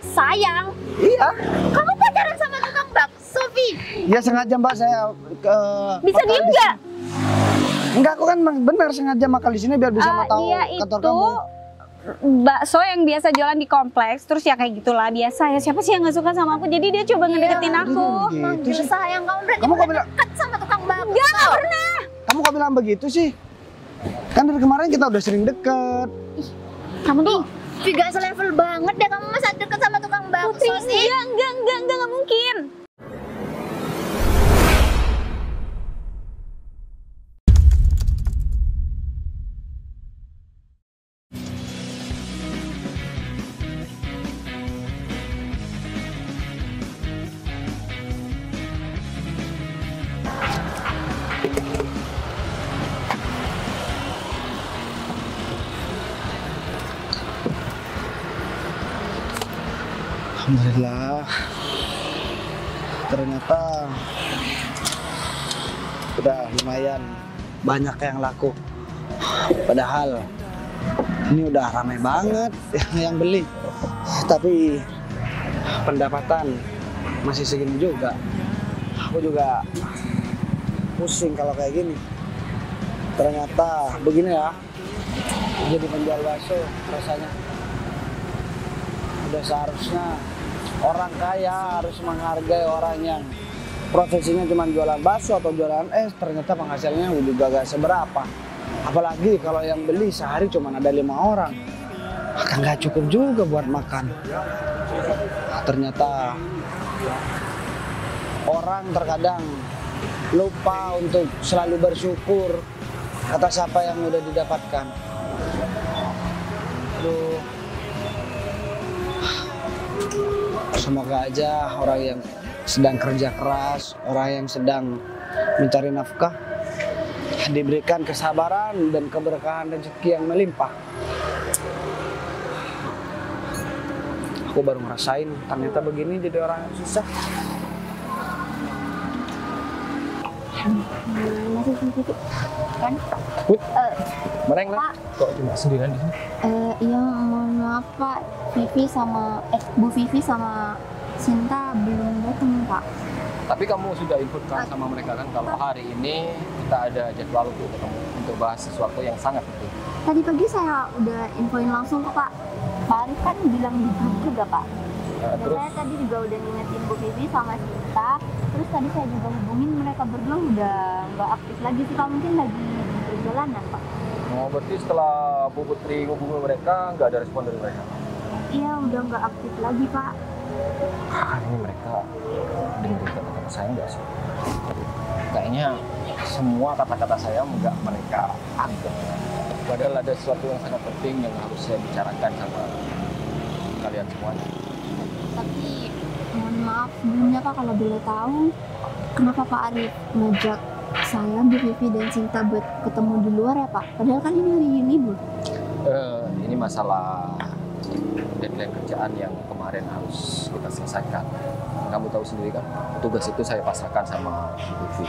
Sayang? Iya. Kamu pacaran sama tukang bakso, Vi? Ya sengaja Mbak saya ke. Bisa diem nggak? Enggak, aku kan benar sengaja makan di sini biar bisa tahu Dia kantor itu kamu. bakso yang biasa jualan di kompleks, terus ya kayak gitulah biasa ya. Siapa sih yang nggak suka sama aku? Jadi dia coba ngedeketin aku. Gitu Manggil sih. sayang, kamu berarti Kamu kok bilang dekat sama tukang bakso? Enggak pernah. kamu kok bilang begitu sih? Kan dari kemarin kita udah sering deket. Kamu tuh Juga selevel banget deh kamu masa deket sama tukang bakso Putri, sih. enggak mungkin. Alhamdulillah. Ternyata udah lumayan banyak yang laku. Padahal ini udah ramai banget yang beli. Tapi pendapatan masih segini juga. Aku juga pusing kalau kayak gini. Ternyata begini ya. Jadi penjual bakso rasanya. Udah seharusnya orang kaya harus menghargai orang yang profesinya cuma jualan bakso atau jualan es, ternyata penghasilannya juga gak seberapa. Apalagi kalau yang beli sehari cuma ada 5 orang, akan gak cukup juga buat makan. Ternyata orang terkadang lupa untuk selalu bersyukur atas apa yang udah didapatkan. Aduh. Semoga aja orang yang sedang kerja keras, orang yang sedang mencari nafkah diberikan kesabaran dan keberkahan rezeki yang melimpah. Aku baru ngerasain ternyata begini jadi orang yang susah. Masih sedikit kan? Mereng lah. Kok cuma sendirian di sini? Iya, mohon maaf Pak. Bu Vivi sama Sinta belum datang Pak. Tapi kamu sudah infokan sama mereka kan kalau hari ini kita ada jadwal untuk ketemu untuk bahas sesuatu yang sangat penting. Tadi pagi saya udah infoin langsung ke Pak. Pak Arif kan bilang di grup juga Pak. Dan Terus saya tadi juga udah ngingetin Bu Vivi sama Sinta. Terus tadi saya juga hubungin mereka berdua udah nggak aktif lagi sih Pak. Mungkin lagi di perjalanan Pak. oh, berarti setelah Bu Putri hubungi mereka nggak ada respon dari mereka? Iya, udah nggak aktif lagi Pak. Ini mereka dengerin kata-kata saya nggak sih? Kayaknya semua kata-kata saya nggak mereka anggap. Padahal ada sesuatu yang sangat penting yang harus saya bicarakan sama kalian semuanya. Tapi mohon maaf sebelumnya Pak kalau boleh tahu kenapa Pak Arif ngajak saya, Bu Vivi dan Sinta buat ketemu di luar ya Pak? Padahal kan ini hari libur. Ini masalah deadline kerjaan yang kemarin harus kita selesaikan. Kamu tahu sendiri kan, tugas itu saya pasrahkan sama Bu Vivi.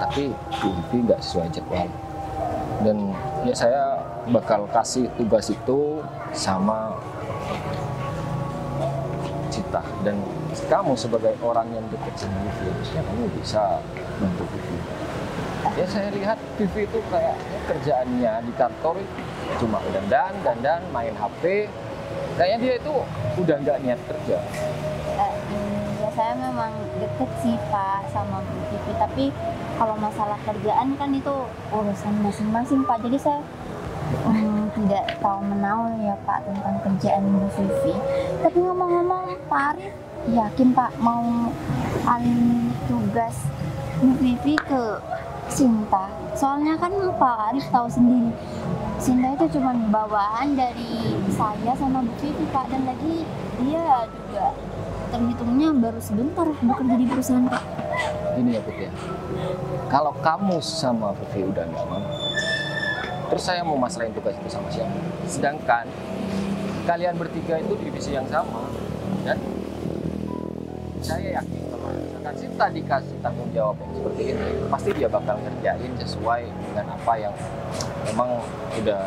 Tapi Bu Vivi nggak sesuai jadwal. Dan ya saya bakal kasih tugas itu sama Cita. Dan kamu sebagai orang yang dekat sama Vivi, harusnya kamu bisa bantu Vivi. Ya saya lihat Vivi itu kayak kerjaannya di kantor cuma dandan, main HP. Kayaknya dia itu udah nggak niat kerja. Ya saya memang deket sih Pak sama Bu Vivi, tapi kalau masalah kerjaan kan itu urusan masing-masing Pak. Jadi saya tidak tahu menahu ya Pak tentang kerjaan Bu Vivi. Tapi ngomong-ngomong Pak Arif yakin Pak mau alih tugas Bu Vivi ke Sinta? Soalnya kan Pak Arif tahu sendiri Sinta itu cuma bawaan dari saya sama Bu Vivi Pak, dan lagi dia juga terhitungnya baru sebentar bekerja di perusahaan Pak. Ini ya Putri, kalau kamu sama Vivi udah nggak mau, terus saya mau masalahin tugas itu sama siapa? Sedangkan kalian bertiga itu divisi yang sama, dan saya yakin kalau misalkan Sinta dikasih tanggung jawab yang seperti ini, pasti dia bakal ngerjain sesuai dengan apa yang memang udah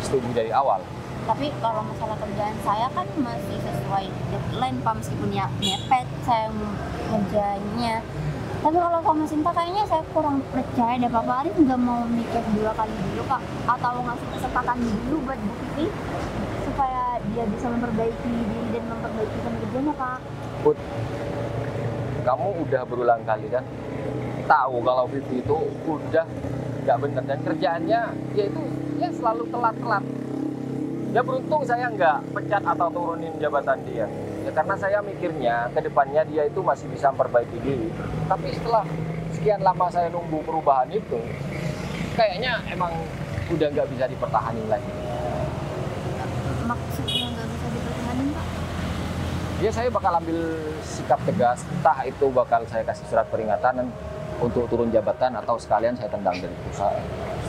disetujui dari awal. Tapi kalau masalah kerjaan saya kan masih sesuai deadline Pak, meskipun ya mepet saya ngerjainnya. Tapi kalau sama Sinta kayaknya saya kurang percaya deh, Pak Arif nggak mau mikir 2 kali dulu Kak, atau ngasih kesempatan dulu buat Bu Vivi supaya dia bisa memperbaiki diri dan memperbaiki kinerjanya Pak. Put, kamu udah berulang kali kan tahu kalau Vivi itu udah nggak bener dan kerjaannya dia itu ya selalu telat-telat. Ya beruntung saya nggak pecat atau turunin jabatan dia. Ya karena saya mikirnya ke depannya dia itu masih bisa memperbaiki diri. Tapi setelah sekian lama saya nunggu perubahan itu, kayaknya emang udah nggak bisa dipertahankan lagi. Maksudnya nggak bisa dipertahankan Pak? Ya saya bakal ambil sikap tegas, entah itu bakal saya kasih surat peringatan untuk turun jabatan atau sekalian saya tendang dari perusahaan.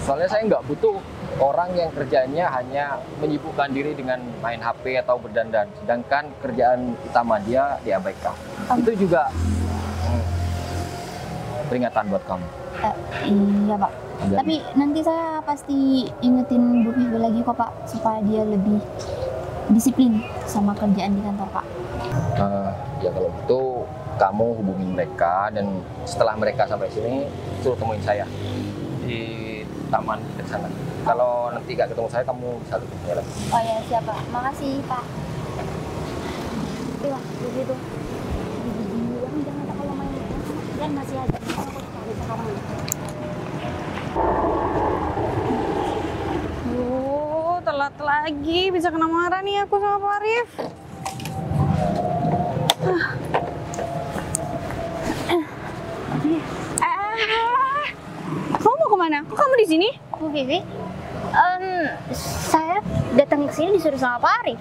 Soalnya saya nggak butuh orang yang kerjanya hanya menyibukkan diri dengan main HP atau berdandan, sedangkan kerjaan utama dia diabaikan. Itu juga peringatan buat kamu. Iya Pak. Dan Tapi nanti saya pasti ingetin Bu Vivi lagi kok Pak, supaya dia lebih disiplin sama kerjaan di kantor Pak. ya kalau gitu kamu hubungi mereka dan setelah mereka sampai sini suruh temuin saya di taman di sana. Kalau nanti gak ketemu saya, kamu bisa ketemu saya lagi. Oh ya siap Pak, makasih Pak. Iya, begitu. Jangan ada kalau main dan masih ada. Aku cari sekarang. Telat lagi, bisa kena marah nih aku sama Pak Arif. Kamu mau kemana? Kok kamu di sini? Bu Vivi, saya datang ke sini disuruh sama Pak Arif.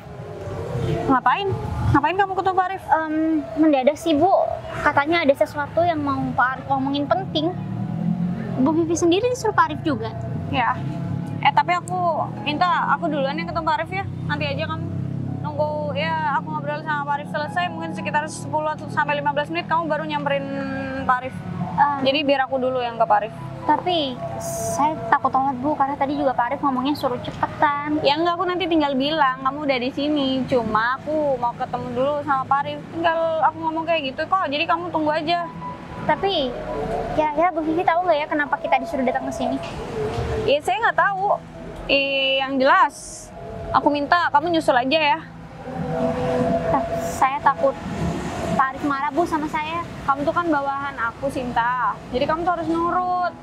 Ngapain? Ngapain kamu ketemu Pak Arif? Mendadak sih Bu, katanya ada sesuatu yang mau Pak Arif ngomongin penting. Bu Vivi sendiri disuruh Pak Arif juga. Ya. Tapi aku minta aku duluan yang ketemu Pak Arif ya. Nanti aja kamu nunggu ya aku ngobrol sama Pak Arif selesai mungkin sekitar 10 sampai 15 menit kamu baru nyamperin Pak Arif. Jadi biar aku dulu yang ke Pak Arif. Tapi saya takut banget Bu, karena tadi juga Pak Arif ngomongnya suruh cepetan. Ya enggak, aku nanti tinggal bilang kamu udah di sini. Cuma aku mau ketemu dulu sama Pak Arif. Tinggal aku ngomong kayak gitu kok. Jadi kamu tunggu aja. Tapi kira-kira Bu Vivi tahu nggak ya kenapa kita disuruh datang ke sini? Ya saya nggak tahu. Yang jelas aku minta kamu nyusul aja ya. Saya takut Pak Arif marah Bu sama saya. Kamu tuh kan bawahan aku, Sinta. Jadi kamu tuh harus nurut.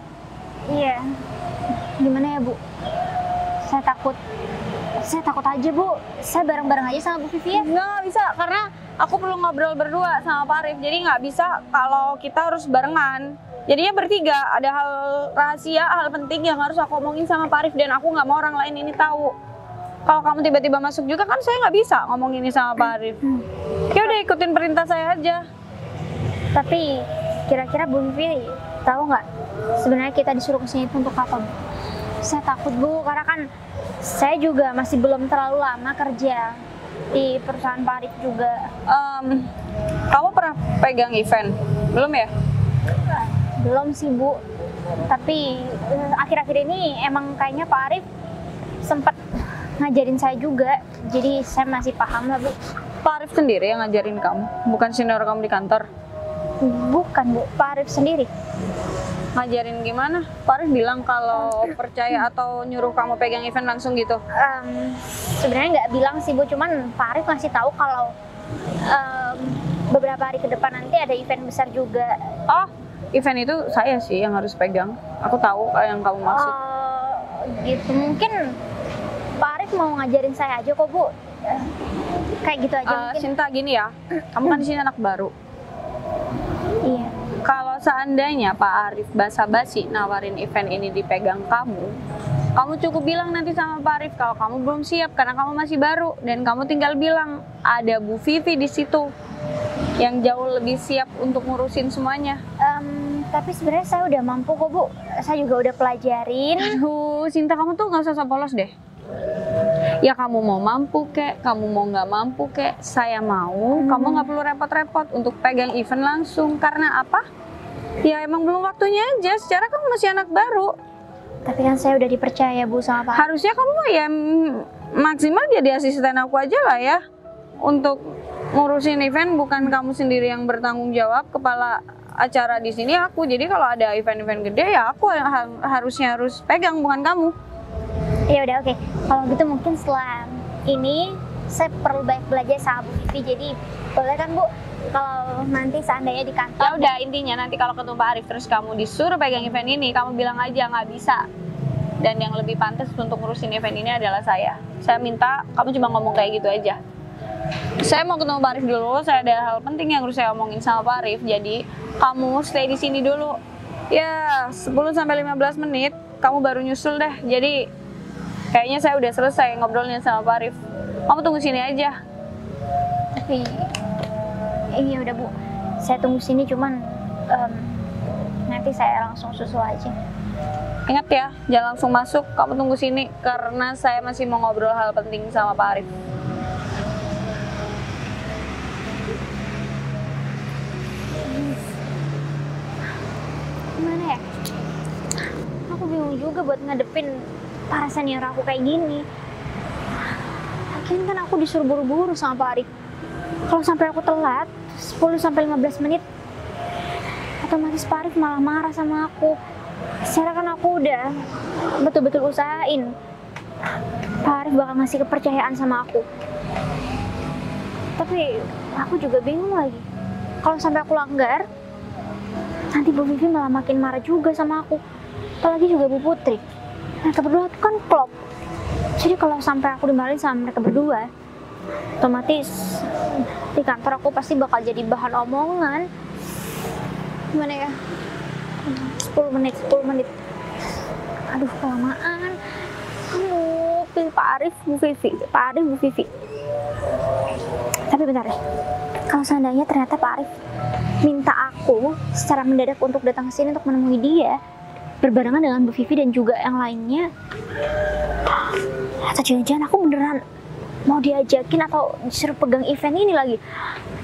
Iya. Gimana ya Bu? Saya takut aja Bu. Saya bareng-bareng aja sama Bu Vivi ya. Nggak bisa, karena aku perlu ngobrol berdua sama Pak Arif. Jadi nggak bisa kalau kita harus barengan. Jadinya bertiga, ada hal rahasia, hal penting yang harus aku omongin sama Pak Arif. Dan aku nggak mau orang lain ini tahu. Kalau kamu tiba-tiba masuk juga kan saya nggak bisa ngomong ini sama Pak Arif. Ya udah ikutin perintah saya aja. Tapi kira-kira Bu Vivi tahu nggak sebenarnya kita disuruh ke sini untuk apa Bu? Saya takut Bu, karena kan saya juga masih belum terlalu lama kerja di perusahaan Pak Arif juga. Kamu pernah pegang event? Belum ya? Belum sih Bu, tapi akhir-akhir ini emang kayaknya Pak Arif sempat ngajarin saya juga, jadi saya masih paham lah Bu. Pak Arif sendiri yang ngajarin kamu? Bukan senior kamu di kantor? Bukan Bu, Pak Arif sendiri. Ngajarin gimana? Pak Arif bilang kalau percaya atau nyuruh kamu pegang event langsung gitu? Sebenarnya nggak bilang sih Bu, cuman Pak Arif ngasih tahu kalau beberapa hari ke depan nanti ada event besar juga. Oh, event itu saya sih yang harus pegang. Aku tahu yang kamu maksud. Gitu, mungkin Pak Arif mau ngajarin saya aja kok Bu. Kayak gitu aja mungkin. Sinta, gini ya, kamu kan di sini anak baru. Iya. Kalau seandainya Pak Arif basa-basi nawarin event ini dipegang kamu cukup bilang nanti sama Pak Arif kalau kamu belum siap karena kamu masih baru, dan kamu tinggal bilang ada Bu Vivi di situ yang jauh lebih siap untuk ngurusin semuanya. Tapi sebenarnya saya udah mampu kok Bu. Saya juga udah pelajarin. Aduh, Sinta, kamu tuh nggak usah polos deh. Ya kamu mau mampu kek, kamu mau nggak mampu kek, saya mau. Kamu nggak perlu repot-repot untuk pegang event langsung. Karena apa? Ya emang belum waktunya aja. Secara kamu masih anak baru. Tapi kan saya udah dipercaya Bu sama Pak. Harusnya kamu ya maksimal jadi asisten aku aja lah ya. Untuk ngurusin event bukan kamu sendiri yang bertanggung jawab, kepala acara di sini aku. Jadi kalau ada event-event gede ya aku yang harusnya harus pegang, bukan kamu. Ya udah oke. Kalau gitu mungkin setelah ini saya perlu banyak belajar sama Bu Vivi. Jadi boleh kan Bu, kalau nanti seandainya di kantor. Ya udah, intinya nanti kalau ketemu Pak Arif terus kamu disuruh pegang event ini, kamu bilang aja nggak bisa. Dan yang lebih pantas untuk ngurusin event ini adalah saya. Saya minta kamu cuma ngomong kayak gitu aja. Saya mau ketemu Pak Arif dulu, saya ada hal penting yang harus saya omongin sama Pak Arif. Jadi kamu stay di sini dulu. Ya 10-15 menit kamu baru nyusul deh. Jadi kayaknya saya udah selesai ngobrolnya sama Pak Arif. Kamu tunggu sini aja. Tapi iya udah Bu, saya tunggu sini, cuman nanti saya langsung susul aja. Ingat ya, jangan langsung masuk. Kamu tunggu sini karena saya masih mau ngobrol hal penting sama Pak Arif. Gimana ya? Aku bingung juga buat ngadepin para senior aku kayak gini. Lagian kan aku disuruh buru-buru sama Pak Arif. Kalau sampai aku telat 10-15 menit, otomatis Pak Arif malah marah sama aku. Secara kan aku udah betul-betul usahain, Pak Arif bakal ngasih kepercayaan sama aku. Tapi aku juga bingung lagi. Kalau sampai aku langgar, nanti Bu Vivi malah makin marah juga sama aku. Apalagi juga Bu Putri. Mereka berdua tuh kan klop. Jadi kalau sampai aku dimarahin sama mereka berdua, otomatis di kantor aku pasti bakal jadi bahan omongan. Gimana ya? 10 menit. Aduh, kelamaan. Aduh, pilih Pak Arif, Bu Vivi. Pak Arif, Bu Vivi. Tapi bentar ya. Kalau seandainya ternyata Pak Arif minta aku secara mendadak untuk datang ke sini untuk menemui dia, berbarengan dengan Bu Vivi dan juga yang lainnya, atau jangan-jangan aku beneran mau diajakin atau disuruh pegang event ini lagi.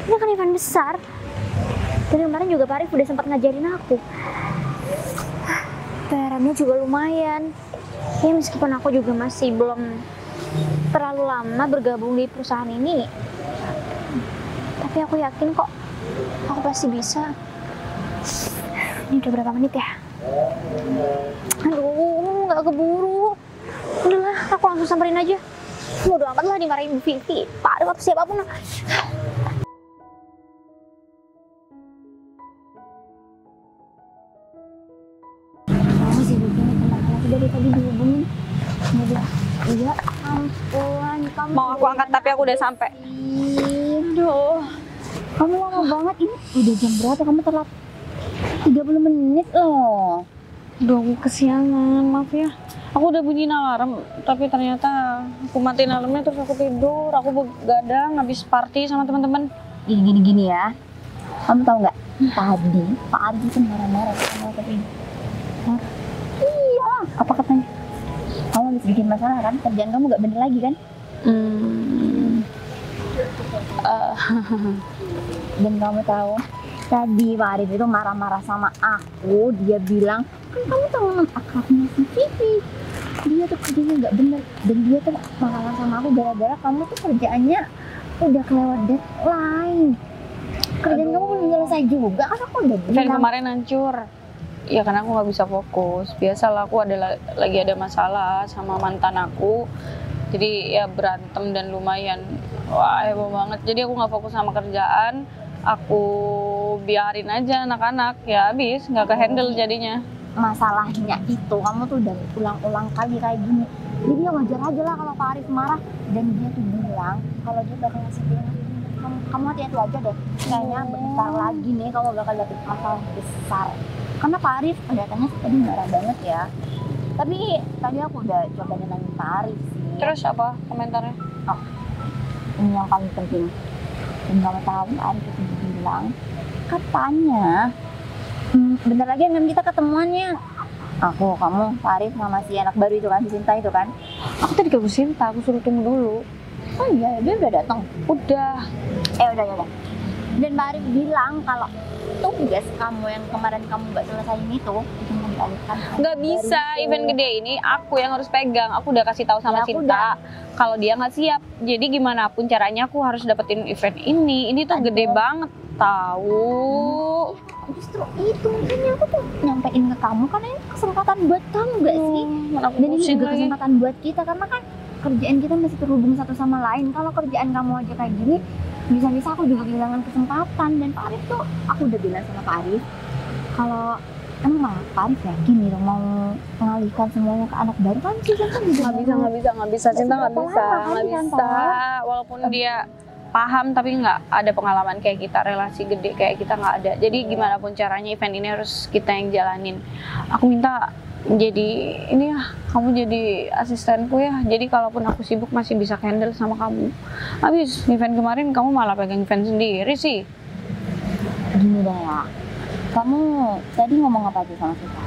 Ini kan event besar. Dan kemarin juga Pak Arif udah sempat ngajarin aku. Bayarannya juga lumayan. Ya meskipun aku juga masih belum terlalu lama bergabung di perusahaan ini, tapi aku yakin kok aku pasti bisa. Ini udah berapa menit ya? Aduh, gak keburu. Udahlah, aku langsung samperin aja. Bodo amat lah dimarahin Bu Vivi, Pak Arif atau siapapun. Oh, si Vivi ini kenapa dari tadi dihubungin? Iya, ampun, kamu Mau aku angkat tapi aku udah sampai. Aduh, kamu lama banget. Ini udah jam berapa? Kamu telat 30 menit loh. Aduh, aku kesiangan, maaf ya. Aku udah bunyiin alarm, tapi ternyata aku matiin alarmnya terus aku tidur. Aku begadang habis party sama teman-teman. Gini ya, kamu tahu nggak? Tadi Pak Arif itu marah-marah sama Vivi. Iya, apa katanya? Kamu habis bikin masalah kan? Kerjaan kamu nggak bener lagi kan? Dan kamu tahu, tadi Pak Arif itu marah-marah sama aku. Dia bilang, kan kamu teman akrabnya si Vivi. Dia tuh kerjanya nggak bener. Dan dia tuh marah sama aku gara-gara kamu tuh kerjaannya udah kelewat deadline. Kerjaan kamu belum selesai juga, kan aku udah bilang. Event kemarin hancur. Ya karena aku nggak bisa fokus. Biasalah aku lagi ada masalah sama mantan aku. Jadi ya berantem dan lumayan. Wah, heboh banget. Jadi aku nggak fokus sama kerjaan. Aku biarin aja anak-anak. Ya habis, nggak ke-handle jadinya. Masalahnya itu kamu tuh udah ulang-ulang kali kayak gini. Jadi ya wajar aja lah kalau Pak Arif marah. Dan dia tuh bilang kalau dia bakal ngasih peringatan. Kamu hati-hati aja deh. Kayaknya bentar lagi nih kamu bakal dapet masalah besar. Karena Pak Arif kelihatannya tadi marah banget ya. Tapi tadi aku udah coba nenangin Pak Arif sih. Terus apa komentarnya? Oh, ini yang paling penting. Dan kamu tahu Pak Arif itu bilang katanya bentar lagi memang kita ketemuannya. Aku, kamu, Pak Arif sama si anak baru itu kan, si Sinta itu kan. Aku tadi ke Bu Sinta, aku suruh tunggu dulu. Oh iya, dia udah datang. Udah. Udah. Dan Pak Arif bilang kalau tugas kamu yang kemarin kamu nggak selesaiin itu mau dialihkan. Nggak bisa, event gede ini aku yang harus pegang. Aku udah kasih tahu sama Ya, aku Sinta kalau dia nggak siap. Jadi gimana pun caranya aku harus dapetin event ini. Ini tuh gede banget tahu. Justru itu makanya aku tuh nyampein ke kamu karena ini kesempatan buat kamu gak sih? Mana aku Dan ini pusing juga lagi. kesempatan buat kita karena kan kerjaan kita masih terhubung satu sama lain. Kalau kerjaan kamu aja kayak gini, bisa-bisa aku juga kehilangan kesempatan. Dan Pak Arif tuh, aku udah bilang sama Pak Arif kalau emang Pak Arif yakin gitu mau mengalihkan semuanya ke anak baru kan sih kan juga Nggak bisa, Cinta nggak bisa, nggak bisa. Walaupun dia paham tapi nggak ada pengalaman kayak kita, relasi gede kayak kita nggak ada. Jadi gimana pun caranya event ini harus kita yang jalanin. Aku minta jadi ini ya, kamu jadi asistenku ya. Jadi kalaupun aku sibuk masih bisa handle sama kamu. Habis event kemarin kamu malah pegang event sendiri sih. Gini deh ya, kamu tadi ngomong apa aja sama Sinta?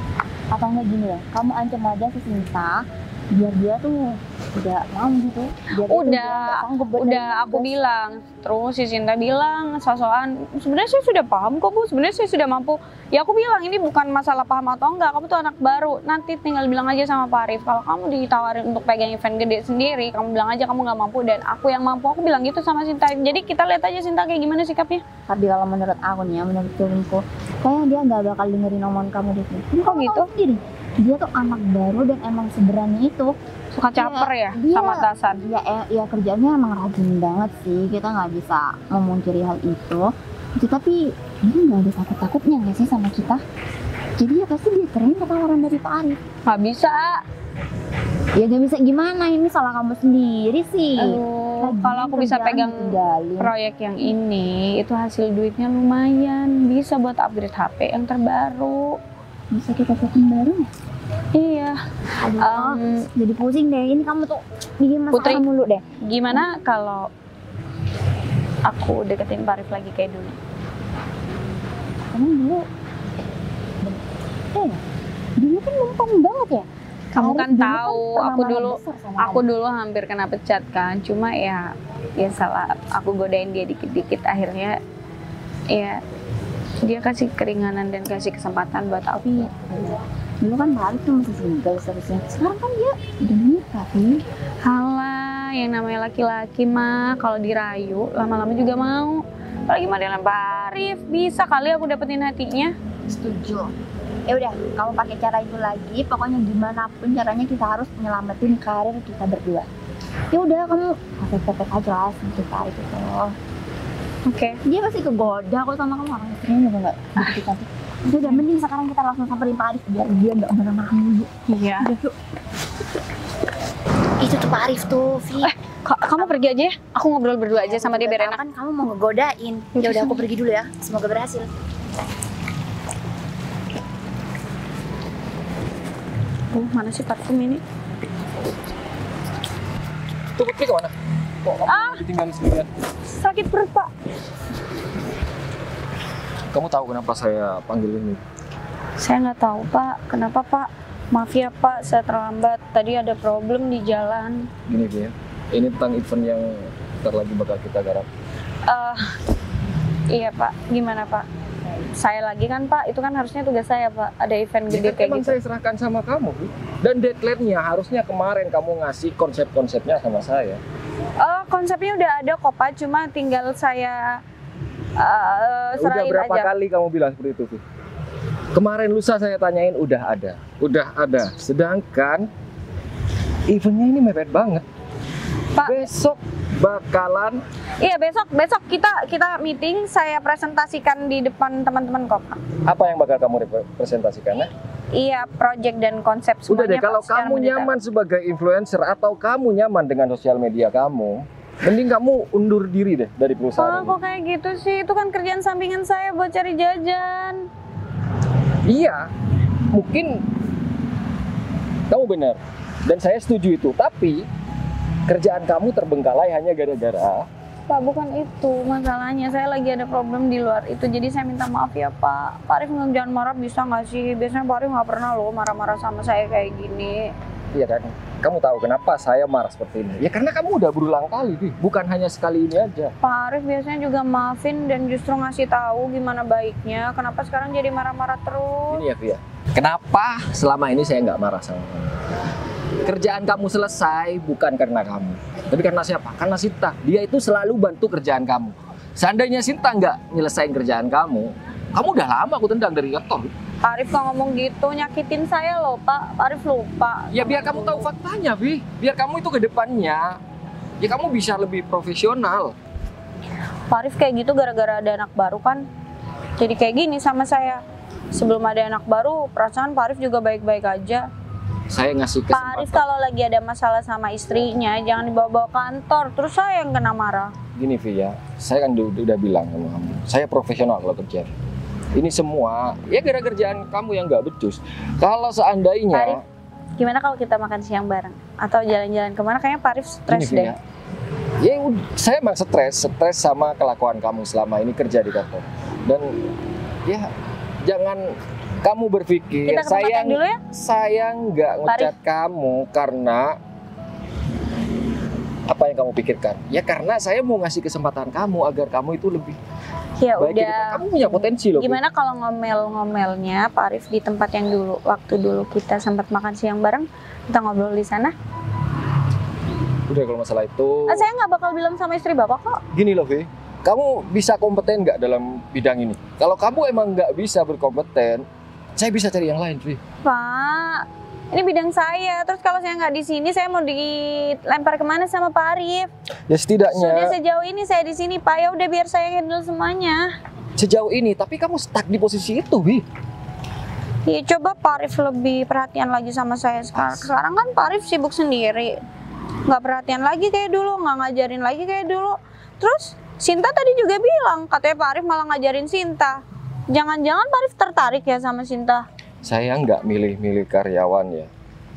Atau enggak gini deh, kamu ancam aja si Sinta biar dia tuh tidak mau gitu. Biar dia tuh nggak sanggup buat Udah ngerjain aku tugas. bilang. Terus si Sinta bilang sosokan, sebenarnya saya sudah paham kok Bu, sebenarnya saya sudah mampu. Ya aku bilang ini bukan masalah paham atau enggak, kamu tuh anak baru. Nanti tinggal bilang aja sama Pak Arif kalau kamu ditawarin untuk pegang event gede sendiri, kamu bilang aja kamu nggak mampu dan aku yang mampu. Aku bilang gitu sama Sinta. Jadi kita lihat aja Sinta kayak gimana sikapnya. Tapi kalau menurut aku nih ya, menurut feelingku, kayaknya dia nggak bakal dengerin omongan kamu deh. Kok gitu? Tahu sendiri, dia tuh anak baru dan emang seberani itu. Suka caper ya dia- sama atasan. Ya kerjanya emang rajin banget sih, kita nggak bisa memungkiri hal itu. Tapi dia nggak ada takut-takutnya nggak sih sama kita? Jadi ya pasti dia terima tawaran dari Pak Arif. Nggak bisa. Ya gak bisa gimana, ini salah kamu sendiri sih. Aduh, kalau aku bisa Kerjaan pegang ditinggalin. proyek yang ini, itu hasil duitnya lumayan. Bisa buat upgrade HP yang terbaru. Bisa kita setting baru ya? Iya. Aduh, jadi pusing deh. Ini kamu tuh bikin masalah Putri. mulu deh. Gimana kalau aku deketin Pak Arif lagi kayak dulu? Kamu dulu, dulu kan numpang banget ya. Kamu Arif kan dulu tahu, pernah aku marah dulu besar sama aku Arif. dulu hampir kena pecat kan. Cuma ya salah aku godain dia dikit-dikit, akhirnya ya dia kasih keringanan dan kasih kesempatan buat aku. Dulu kan Pak Arif tuh masih single seharusnya. Sekarang kan dia udah nikah nih. Halah, yang namanya laki-laki mah kalau dirayu lama-lama juga mau. Apalagi modelan Pak Arif, bisa kali aku dapetin hatinya. Setuju. Ya udah, kamu pakai cara itu lagi. Pokoknya gimana pun caranya kita harus nyelamatin karir kita berdua. Ya udah, kamu praktek aja lah sama si Pak Arif itu. Oke. Dia pasti kegoda kok sama kamu, orang istrinya juga nggak begitu cantik. Udah, mending sekarang kita langsung samperin Pak Arif biar dia nggak marah-marah dulu. Iya. Udah, yuk. Itu tuh Pak Arif tuh, Vi. Kamu pergi aja ya. Aku ngobrol berdua aja sama dia biar enak. Kan kamu mau ngegodain. Ya udah, aku pergi dulu ya. Semoga berhasil. Mana sih parfum ini? Tuh Putri kemana? Kok kamu ditinggalin sendirian? Sakit perut, Pak. Kamu tahu kenapa saya panggil ini? Saya nggak tahu, Pak. Kenapa, Pak? Maaf ya, Pak. Saya terlambat. Tadi ada problem di jalan. Gini dia, ini tentang event yang ntar lagi bakal kita garap. Iya, Pak. Gimana, Pak? Saya lagi kan, Pak. Itu kan harusnya tugas saya, Pak. Ada event gede kayak Emang gitu. saya serahkan sama kamu, Bu. Dan deadline-nya harusnya kemarin kamu ngasih konsep-konsepnya sama saya. Konsepnya udah ada kok, Pak. Cuma tinggal saya Udah serahin berapa aja. kali kamu bilang seperti itu, Bu? Kemarin lusa saya tanyain udah ada. Sedangkan eventnya ini mepet banget. Pak. Besok bakalan Iya, besok kita meeting. Saya presentasikan di depan teman-teman kok, Pak. apa yang bakal kamu presentasikan? Iya, project dan konsep Udah semuanya. deh, kalau Pak, secara kamu mendetail. nyaman sebagai influencer atau kamu nyaman dengan sosial media kamu, mending kamu undur diri deh dari perusahaan Kok kayak gitu sih? Itu kan kerjaan sampingan saya buat cari jajan. ini. Iya, mungkin kamu benar dan saya setuju itu. Tapi kerjaan kamu terbengkalai hanya gara-gara Pak, bukan itu masalahnya. Saya lagi ada problem di luar itu. Jadi saya minta maaf ya, Pak. Pak Arif jangan marah bisa nggak sih? Biasanya Pak Arif nggak pernah loh marah-marah sama saya kayak gini. Iya kan? Kamu tahu kenapa saya marah seperti ini? Ya karena kamu udah berulang kali, Vi. Bukan hanya sekali ini aja. Pak Arif biasanya juga maafin dan justru ngasih tahu gimana baiknya. Kenapa sekarang jadi marah-marah terus? Ini ya, Vi ya. Kenapa selama ini saya nggak marah sama kamu? Kerjaan kamu selesai bukan karena kamu, tapi karena siapa? Karena Sinta. Dia itu selalu bantu kerjaan kamu. Seandainya Sinta nggak nyelesain kerjaan kamu udah lama aku tendang dari kantor. Pak Arif kok ngomong gitu, nyakitin saya loh Pak. Pak Arif lupa. Ya biar kamu tahu faktanya, Vi. Biar kamu itu ke depannya, ya kamu bisa lebih profesional. Pak Arif kayak gitu gara-gara ada anak baru kan. Jadi kayak gini sama saya. Sebelum ada anak baru, perasaan Pak Arif juga baik-baik aja. Saya ngasih Pak kesempatan. Arif kalau lagi ada masalah sama istrinya, jangan dibawa-bawa kantor. Terus saya yang kena marah. Gini, Vi ya. Saya kan udah bilang sama kamu. Saya profesional kalau kerja. Ini semua, ya gara kerjaan kamu yang nggak becus. Kalau Pak Arif, seandainya... gimana kalau kita makan siang bareng? Atau jalan-jalan kemana? Kayaknya Pak Arif stres Gini, Vi, deh. ya saya emang stres sama kelakuan kamu selama ini kerja di kantor. Dan ya jangan kamu berpikir Kita ke tempat yang dulu ya? saya nggak ngecat kamu karena apa yang kamu pikirkan. Ya karena saya mau ngasih kesempatan kamu agar kamu itu lebih Ya baik. udah. Kamu punya potensi loh. Gimana kalau ngomel-ngomelnya Pak Arif di tempat yang dulu, waktu dulu kita sempat makan siang bareng, kita ngobrol di sana? Udah kalau masalah itu. Saya nggak bakal bilang sama istri bapak kok. Gini loh, Vi. Kamu bisa kompeten nggak dalam bidang ini? Kalau kamu emang nggak bisa berkompeten, saya bisa cari yang lain, Vi. Pak, ini bidang saya. Terus kalau saya nggak di sini, saya mau dilempar kemana sama Pak Arif? Ya setidaknya. Sudah sejauh ini saya di sini, Pak. Ya udah biar saya handle semuanya. Sejauh ini, tapi kamu stuck di posisi itu, Vi. Ya coba Pak Arif lebih perhatian lagi sama saya sekarang. Sekarang kan Pak Arif sibuk sendiri. Nggak perhatian lagi kayak dulu, nggak ngajarin lagi kayak dulu. Terus Sinta tadi juga bilang, katanya Pak Arif malah ngajarin Sinta. Jangan-jangan Pak Arif tertarik ya sama Sinta? Saya nggak milih-milih karyawan ya.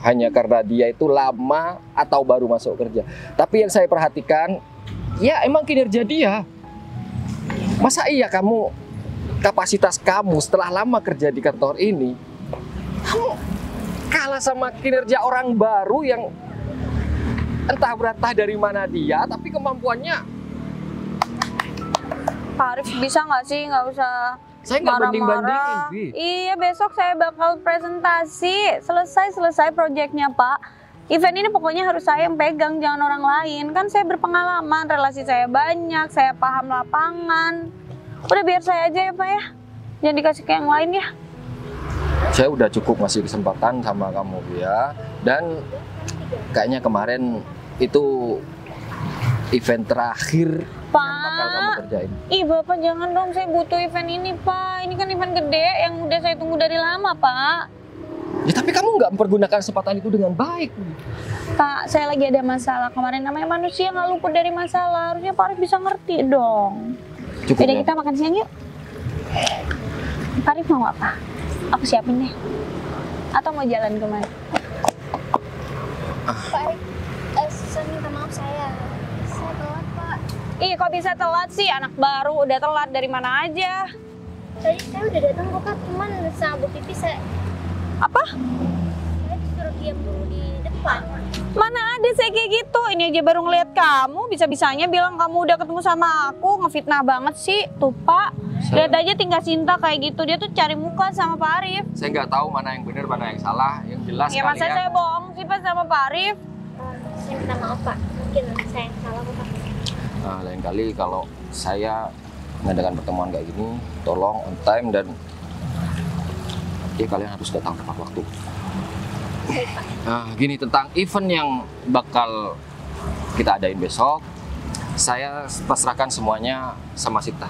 Hanya karena dia itu lama atau baru masuk kerja. Tapi yang saya perhatikan, ya emang kinerja dia. Masa iya kapasitas kamu setelah lama kerja di kantor ini, kamu kalah sama kinerja orang baru yang entah berantah dari mana dia, tapi kemampuannya. Pak Arif bisa nggak sih nggak usah Saya nggak marah-marah? banding-bandingin, Vi. Iya, besok saya bakal presentasi. Selesai proyeknya Pak. Event ini pokoknya harus saya yang pegang, jangan orang lain. Kan saya berpengalaman, relasi saya banyak, saya paham lapangan. Udah biar saya aja ya Pak ya. Jangan dikasih ke yang lain ya. Saya udah cukup ngasih kesempatan sama kamu, ya. Dan kayaknya kemarin itu event terakhir yang bakal kamu Pak, kerjain. ih Bapak jangan dong, saya butuh event ini Pak. Ini kan event gede yang udah saya tunggu dari lama Pak. Ya tapi kamu nggak mempergunakan kesempatan itu dengan baik. Pak, saya lagi ada masalah. Kemarin namanya manusia nggak luput dari masalah. Harusnya Pak Arif bisa ngerti dong. Cukup Beda ya? kita makan siang yuk. Pak Arif mau apa? Aku siapin deh. Atau mau jalan kemana? Pak Arif, saya minta maaf saya telat Pak. Ih, kok bisa telat sih? Anak baru udah telat dari mana aja? Tadi saya udah datang kok Kak, cuman sama Bu Pipi saya Apa? disuruh diam dulu di depan. Mana ada saya kayak gitu? Ini aja baru ngeliat kamu, bisa-bisanya bilang kamu udah ketemu sama aku, ngefitnah banget sih. Tuh Pak, lihat aja tingkah Sinta kayak gitu, dia tuh cari muka sama Pak Arif. Saya nggak tahu mana yang benar, mana yang salah. Yang jelas Ya masa saya bohong sih Pak sama Pak Arif? Saya minta maaf Pak, mungkin saya yang salah kok Pak. Nah, lain kali kalau saya mengadakan pertemuan kayak gini, tolong on time dan ya kalian harus datang tepat waktu. Nah, gini tentang event yang bakal kita adain besok, saya pasrahkan semuanya sama Sinta.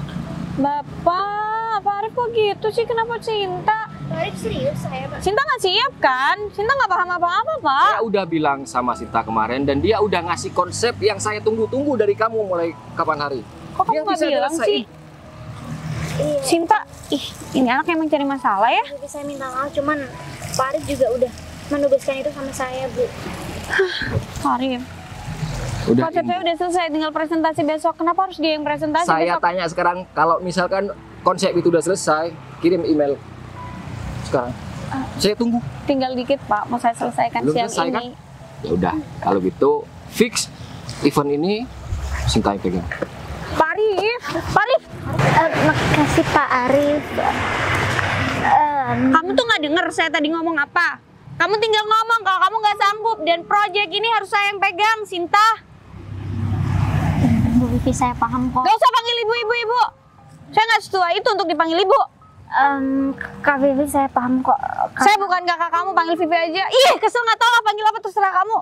Bapak, Pak Arif kok gitu sih? Kenapa Sinta? Pak Arif serius saya Pak. Sinta nggak siap kan? Sinta nggak paham apa-apa Pak. Saya udah bilang sama Sinta kemarin dan dia udah ngasih konsep yang saya tunggu-tunggu dari kamu mulai kapan hari. Kok kamu Dia nggak bisa bilang ngerasain. sih? Iya, Sinta, ih ini anak emang cari masalah ya? tapi saya minta maaf, cuman Pak Arif juga udah menugaskan itu sama saya Bu. Pak Arif, Udah konsepnya udah selesai, tinggal presentasi besok. Kenapa harus dia yang presentasi saya besok? tanya sekarang, kalau misalkan konsep itu udah selesai, kirim email sekarang. Saya tunggu. Tinggal dikit Pak, mau saya selesaikan Belum siang selesai, ini. Ya udah, kalau gitu fix event ini Sinta yang pegang. Pak Arif, Pak Arif, Makasih Pak Arif. kamu tuh nggak denger saya tadi ngomong apa? Kamu tinggal ngomong kalau kamu nggak sanggup dan proyek ini harus saya yang pegang, Sinta. Bu Vivi, saya paham kok. Gak usah panggil ibu. Saya nggak setua itu untuk dipanggil ibu. Kak Vivi, saya paham kok. Saya bukan kakak kamu, panggil Vivi aja. Ih, kesel nggak tahu lah panggil apa terserah kamu.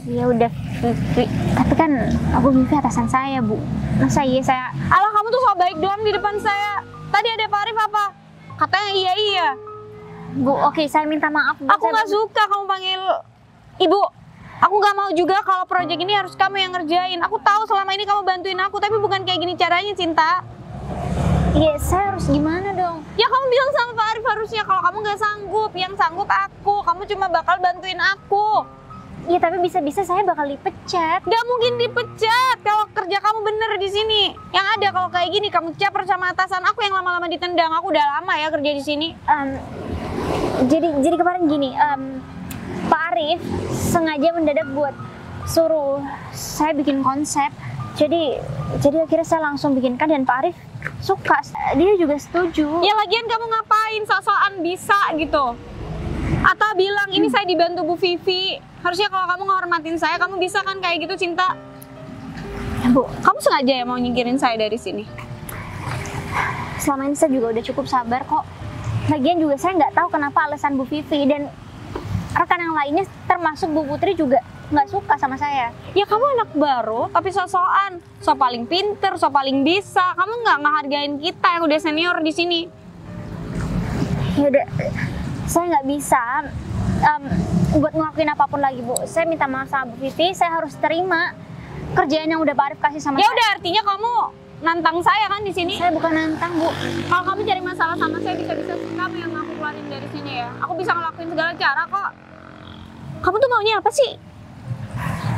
Ya udah Vivi, tapi kan Bu Vivi atasan saya, Bu. Masa iya saya... Alah, kamu tuh so baik doang di depan saya. Tadi ada Pak Arif apa? Katanya iya. Bu, oke, saya minta maaf, Bu. Aku nggak suka kamu panggil ibu. Aku nggak mau juga kalau proyek ini harus kamu yang ngerjain. Aku tahu selama ini kamu bantuin aku, tapi bukan kayak gini caranya, Cinta. Iya, saya harus gimana dong? Ya kamu bilang sama Pak Arif harusnya kalau kamu nggak sanggup, yang sanggup aku. Kamu cuma bakal bantuin aku. Iya, tapi bisa-bisa saya bakal dipecat. Gak mungkin dipecat kalau kerja kamu bener di sini. Yang ada kalau kayak gini kamu caper sama atasan aku yang lama-lama ditendang. Aku udah lama ya kerja di sini. Jadi kemarin gini, Pak Arif sengaja mendadak buat suruh saya bikin konsep. Jadi akhirnya saya langsung bikinkan dan Pak Arif suka. Dia juga setuju. Ya lagian kamu ngapain sok-sokan bisa gitu? Atau bilang ini saya dibantu Bu Vivi. Harusnya kalau kamu ngehormatin saya, kamu bisa kan kayak gitu, Cinta? Bu, Kamu sengaja ya mau nyingkirin saya dari sini? selama ini saya juga udah cukup sabar kok. Lagian juga saya nggak tahu kenapa alasan Bu Vivi dan rekan yang lainnya termasuk Bu Putri juga nggak suka sama saya. Ya kamu anak baru, tapi sok-sokan. So paling pinter, so paling bisa. Kamu nggak ngehargain kita yang udah senior di sini. Ya udah, saya nggak bisa buat ngelakuin apapun lagi, Bu. Saya minta maaf sama Bu Vivi, saya harus terima kerjaan yang udah Pak Arif kasih sama Ya saya. udah, artinya kamu nantang saya kan di sini. Saya bukan nantang, Bu. Kalau kamu cari masalah sama saya, bisa-bisa kamu yang aku keluarin dari sini ya. Aku bisa ngelakuin segala cara kok. Kamu tuh maunya apa sih?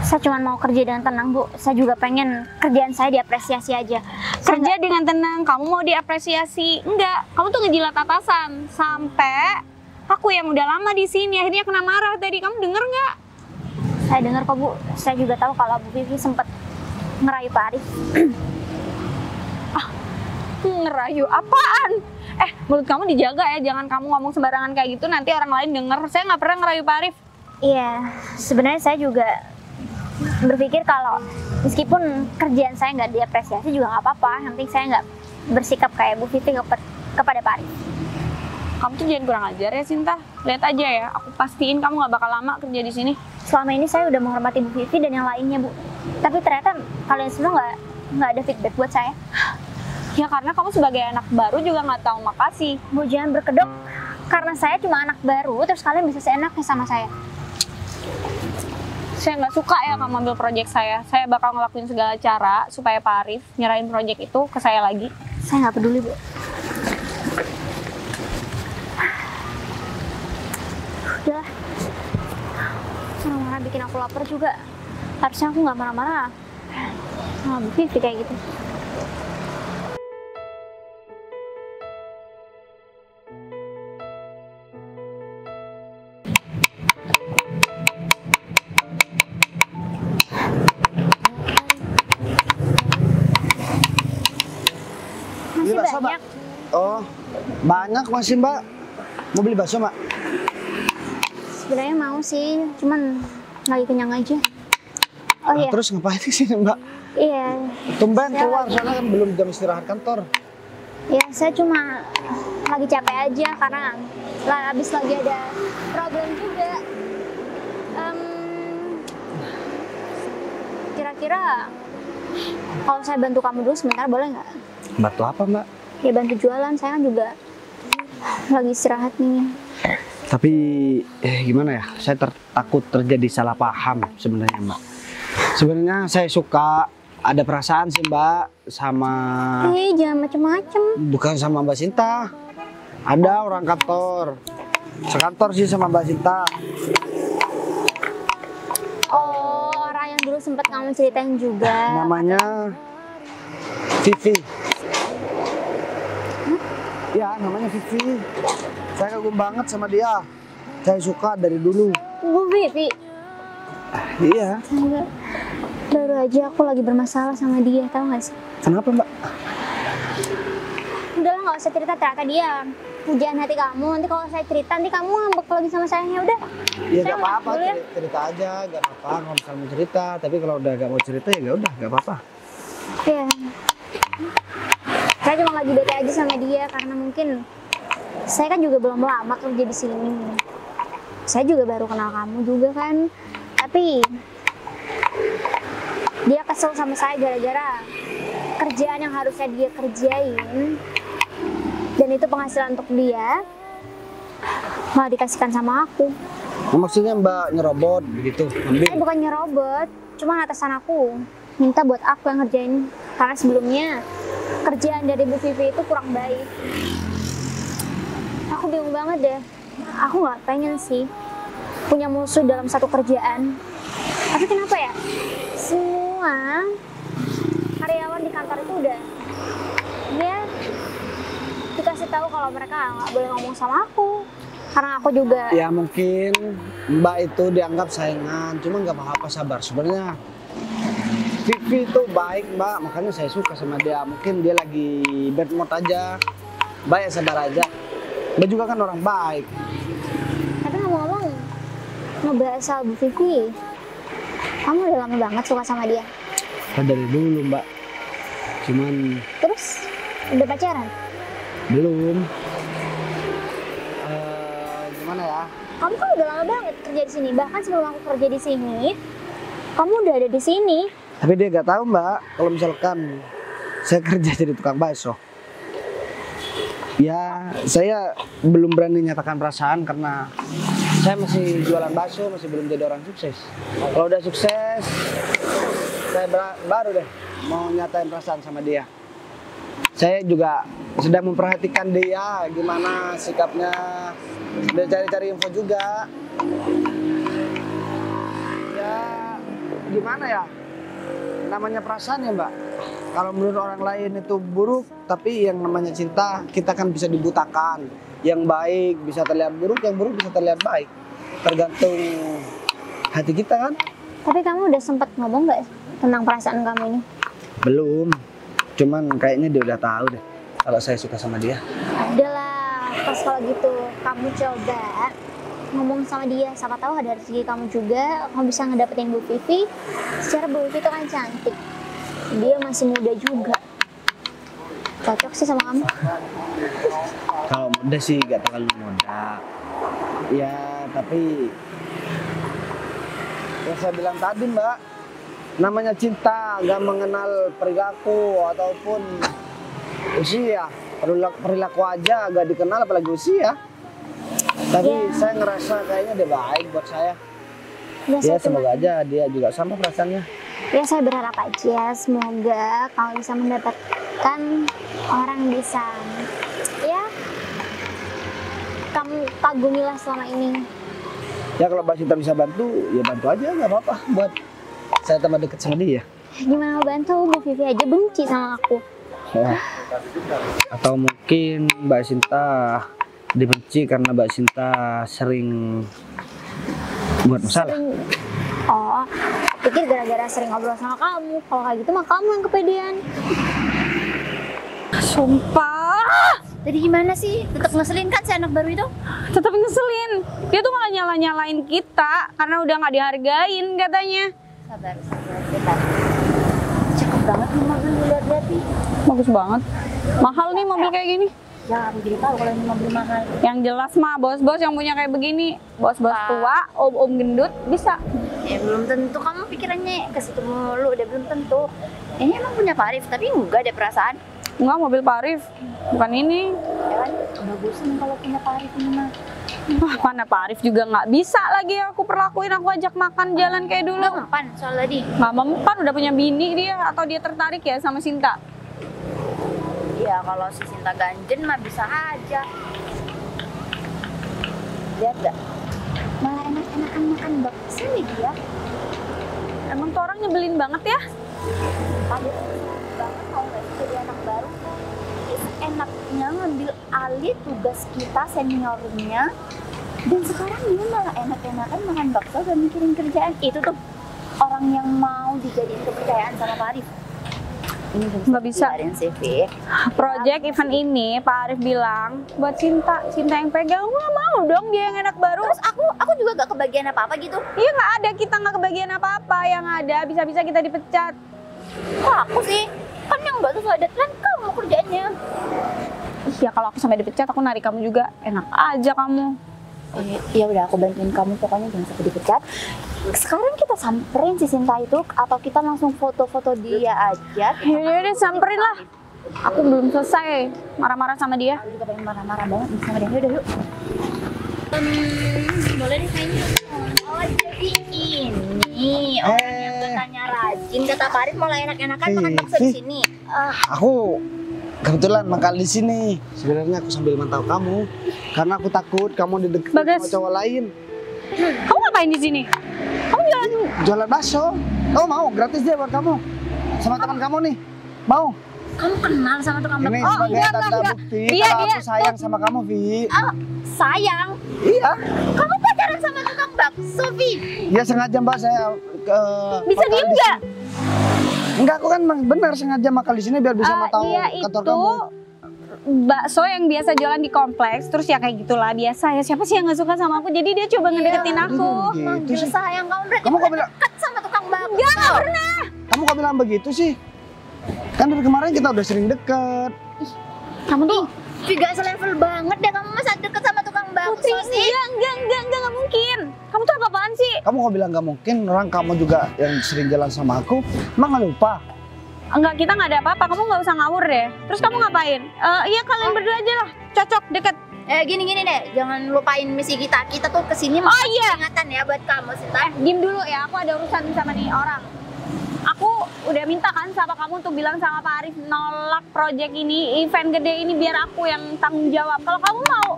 Saya cuma mau kerja dengan tenang, Bu. Saya juga pengen kerjaan saya diapresiasi aja. Kerja dengan tenang, kamu mau diapresiasi? Enggak, kamu tuh ngejilat atasan. Sampai aku yang udah lama di sini akhirnya kena marah tadi. Kamu denger nggak? Saya dengar kok, Bu. Saya juga tahu kalau Bu Vivi sempat ngerayu Pak Arif. Ngerayu apaan? Mulut kamu dijaga ya, jangan kamu ngomong sembarangan kayak gitu, nanti orang lain denger. Saya nggak pernah ngerayu Pak Arif. Iya, sebenarnya saya juga berpikir kalau meskipun kerjaan saya nggak diapresiasi juga nggak apa-apa. Yang penting saya nggak bersikap kayak Bu Vivi kepada Pak Arif. Kamu tuh jangan kurang ajar ya, Sinta. Lihat aja ya, aku pastiin kamu nggak bakal lama kerja di sini. Selama ini saya udah menghormati Bu Vivi dan yang lainnya, Bu. Tapi ternyata kalian semua nggak ada feedback buat saya. Ya karena kamu sebagai anak baru juga nggak tahu makasih. Bu, jangan berkedok. Karena saya cuma anak baru, terus kalian bisa seenaknya sama saya. Saya nggak suka ya kamu ambil proyek saya. Saya bakal ngelakuin segala cara supaya Pak Arif nyerahin proyek itu ke saya lagi. Saya nggak peduli, Bu. Udahlah. Marah-marah bikin aku lapar juga. Harusnya aku nggak marah-marah. Nah, Bu Vivi kayak gitu. Masih Beli bakso, banyak. Mbak? Oh, banyak masih, Mbak. Mau beli bakso, Mbak? Sebenarnya mau sih, cuman lagi kenyang aja. Oh Nah, iya, terus ngapain di sini, Mbak? iya. Tumben Saya keluar, lagi- soalnya kan belum jam istirahat kantor. Ya, saya cuma lagi capek aja karena habis lagi ada problem juga. Kira-kira kalau saya bantu kamu dulu sebentar boleh nggak? Bantu apa, Mbak? Ya bantu jualan, saya kan juga lagi istirahat nih. Tapi gimana ya? Saya takut terjadi salah paham sebenarnya, Mbak. Sebenarnya saya suka, ada perasaan sih, Mbak, sama Jangan macem-macem. bukan sama Mbak Sinta. Ada orang kantor. Sekantor sih sama Mbak Sinta. Oh, orang yang dulu sempat kamu ceritain juga. Namanya Vivi. Ya, namanya Vivi. Saya kagum banget sama dia. Saya suka dari dulu. Bu Vivi, Iya. baru aja aku lagi bermasalah sama dia, tahu nggak sih? Kenapa Mbak? Udahlah, nggak usah cerita, ternyata dia hujan hati kamu. Nanti kalau saya cerita, nanti kamu ngambek lagi sama saya. Ya udah. Iya Saya gak apa-apa, dulu ya. cerita aja, gak apa-apa. Kalau misalnya mau cerita, tapi kalau udah gak mau cerita ya udah, gak apa-apa. Iya. Saya cuma lagi bete aja sama dia karena mungkin saya kan juga belum lama kerja di sini. Saya juga baru kenal kamu juga kan. Tapi dia kesel sama saya gara-gara kerjaan yang harusnya dia kerjain dan itu penghasilan untuk dia malah dikasihkan sama aku. Nah, maksudnya Mbak nyerobot begitu, ambil. Bukan nyerobot, cuma atasan aku minta buat aku yang ngerjain karena sebelumnya kerjaan dari Bu Vivi itu kurang baik. Aku bingung banget deh. Aku nggak pengen sih punya musuh dalam satu kerjaan. Tapi kenapa ya? Semua karyawan di kantor itu udah dia dikasih tahu kalau mereka nggak boleh ngomong sama aku karena aku juga Ya mungkin Mbak itu dianggap saingan, cuma nggak apa-apa, sabar. Sebenarnya Vivi itu baik Mbak, makanya saya suka sama dia. Mungkin dia lagi bad mood aja. Mbak ya sabar aja. Mbak juga kan orang baik. Tapi ngomong-ngomong, ngebahas soal Bu Vivi, kamu udah lama banget suka sama dia. Dari dulu Mbak. Cuman Terus, udah pacaran? belum. Gimana ya? Kamu kan udah lama banget kerja di sini. Bahkan sebelum aku kerja di sini, kamu udah ada di sini. Tapi dia nggak tahu Mbak, kalau misalkan saya kerja jadi tukang bakso. Ya, saya belum berani nyatakan perasaan karena saya masih jualan bakso, masih belum jadi orang sukses. Kalau udah sukses, saya baru deh mau nyatain perasaan sama dia. Saya juga sedang memperhatikan dia, gimana sikapnya. Udah cari-cari info juga. Ya, gimana ya? Namanya perasaan ya Mbak. Kalau menurut orang lain itu buruk, tapi yang namanya cinta kita kan bisa dibutakan. Yang baik bisa terlihat buruk, yang buruk bisa terlihat baik. Tergantung hati kita kan. Tapi kamu udah sempet ngomong nggak tentang perasaan kamu ini? Belum. Cuman kayaknya dia udah tahu deh kalau saya suka sama dia. Udahlah, pas kalau gitu kamu coba ngomong sama dia. Siapa tahu ada rezeki kamu juga, kamu bisa ngedapetin Bu Vivi. Secara Bu Vivi itu kan cantik. Dia masih muda juga. Cocok sih sama kamu. Kalau muda sih gak terlalu muda. Ya tapi ya saya bilang tadi Mbak, namanya cinta gak mengenal perilaku ataupun usia. Perilaku aja gak dikenal apalagi usia. Tapi saya ngerasa kayaknya dia baik buat saya. Ya semoga aja dia juga sama perasaannya. Ya saya berharap aja semoga kamu bisa mendapatkan orang yang bisa ya kamu kagumilah selama ini. Ya kalau Mbak Sinta bisa bantu, ya bantu aja nggak apa-apa buat saya tambah deket sama dia. Gimana mau bantu? Bu Vivi aja benci sama aku. Ya. Atau mungkin Mbak Sinta dibenci karena Mbak Sinta sering buat masalah. Oh, pikir gara-gara sering ngobrol sama kamu. Kalau kayak gitu mah kamu yang kepedean. Sumpah, Jadi gimana sih? Tetap ngeselin kan si anak baru itu? tetap ngeselin. Dia tuh malah nyala-nyalain kita karena udah nggak dihargain katanya. Sabar, sabar. Cakep banget nih mobil, lihat-lihat nih. Bagus banget. Mahal nih mobil kayak gini. Ya, aku jadi tahu kalau ini mobil mahal. Yang jelas mah bos-bos yang punya kayak begini. Bos-bos tua, om-om gendut bisa. Ya belum tentu, kamu pikirannya ke situ mulu, udah belum tentu. Ini emang punya Pak Arif, tapi enggak ada perasaan. Enggak, mobil Pak Arif. Bukan ini. Ya kan, bagusan kalau punya Pak Arif ini mah. Wah, mana Pak Arif juga nggak bisa lagi aku perlakuin, aku ajak makan jalan kayak dulu. Nggak mempan soal tadi. Nggak mempan, udah punya bini dia. Atau dia tertarik ya sama Sinta? Ya kalau si Sinta ganjen mah bisa aja. Lihat gak? Malah enak-enakan makan bakso nih dia. Emang tuh orang nyebelin banget ya? Kamu banget tau gak sih jadi anak baru. seenaknya ngambil alih tugas kita seniornya, dan sekarang dia malah enak-enakan makan bakso dan mikirin kerjaan. Itu tuh orang yang mau dijadiin kepercayaan sama Pak Arif. Ini Nggak bisa. sih, Vi. Project event ini Pak Arif bilang buat Cinta yang pegang. Aku nggak mau dong dia yang enak baru. Terus aku juga gak kebagian apa-apa gitu. Iya nggak ada, kita nggak kebagian apa-apa. Yang ada bisa-bisa kita dipecat. Kok aku sih? Kan yang gak sesuai deadline kamu kerjaannya. Iya kalau aku sampai dipecat aku narik kamu juga. Enak aja kamu. Ya udah, aku bantuin kamu, pokoknya jangan sampai dipecat. Sekarang kita samperin si Sinta itu atau kita langsung foto-foto dia aja? Yaudah samperin lah. Aku belum selesai marah-marah sama dia. Aku juga pengen marah-marah banget nih sama dia. Yaudah yuk. Boleh deh kayaknya. Oh jadi ini orang yang katanya rajin, kata Pak Arif malah enak-enakan makan bakso di sini. Aku kebetulan makan di sini. Sebenarnya aku sambil mantau kamu karena aku takut kamu dideketin Bagas. sama cowok lain. Kamu ngapain di sini? Kamu jalan. Jualan bakso. Kamu mau? Gratis dia buat kamu. Sama teman kamu nih. Mau? Kamu kenal sama tukang Ini bakso? sebagai enggak, tanda enggak. bukti Iya, kalau dia. aku sayang sama kamu, Vi. Sayang, Iya. kamu pacaran sama tukang bakso, Vi? Ya sengaja Mbak saya Bisa makan diem di nggak? sini. Enggak, aku kan memang benar sengaja makan di sini biar bisa mau tahu Dia kantor itu kamu. bakso yang biasa jualan di kompleks, terus ya kayak gitulah biasa ya. Siapa sih yang nggak suka sama aku? Jadi dia coba ngedeketin aku. Gitu Manggil sih. sayang, kamu berarti Kamu kok bilang dekat sama tukang bakso? Nggak pernah. kamu kok bilang begitu sih? Kan dari kemarin kita udah sering deket. Kamu tuh Vi gak selevel banget deh, kamu masa deket sama tukang bakso Putri, sih? enggak mungkin. Kamu tuh apa-apaan sih? Kamu kok bilang nggak mungkin? Orang kamu juga yang sering jalan sama aku. Emang nggak lupa? Enggak, kita nggak ada apa-apa. Kamu nggak usah ngawur deh. Terus kamu ngapain? Iya kalian berdua aja lah. Cocok, deket. Gini deh, jangan lupain misi kita. Kita tuh kesini mau Oh iya. ingatan ya buat kamu, Sinta. Diem dulu ya, aku ada urusan sama nih orang. Aku udah minta kan sama kamu untuk bilang sama Pak Arif nolak project ini, event gede ini biar aku yang tanggung jawab. Kalau kamu mau,